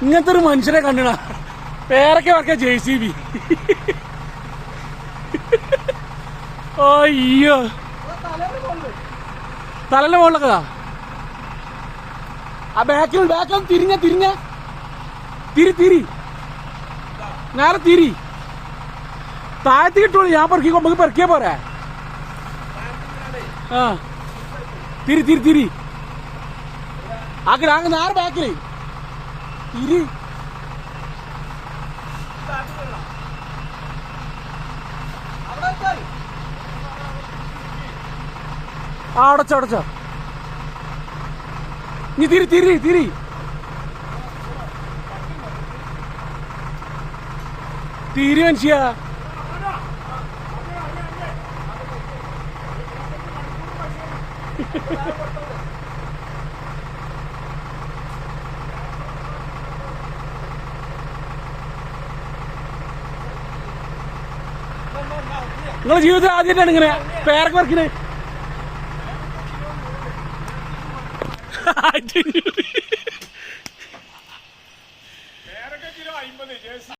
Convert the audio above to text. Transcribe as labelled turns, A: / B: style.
A: ഇങ്ങനത്തെ ഒരു മനുഷ്യനെ കണ്ടിണ പേരൊക്കെ വർക്ക JCB. അയ്യോ തലന്റെ മുകളിലൊക്കെതാ ആ ബാക്കിലും തിരിഞ്ഞ തിരി നേരെ തിരി താഴത്ത് കിട്ടുള്ളൂ. ഞാൻ പെറുക്കിക്കോ, നമുക്ക് പെറുക്കിയാ പോരാ. ആ തിരി അങ്ങ് നേരെ ബാക്കില് തിരി. ആ അടച്ചോ നീ തിരി മനുഷ്യ. നിങ്ങളുടെ ജീവിതത്തിൽ ആദ്യമായിട്ടാണ് ഇങ്ങനെ പേരൊക്കെ വർക്കിന്.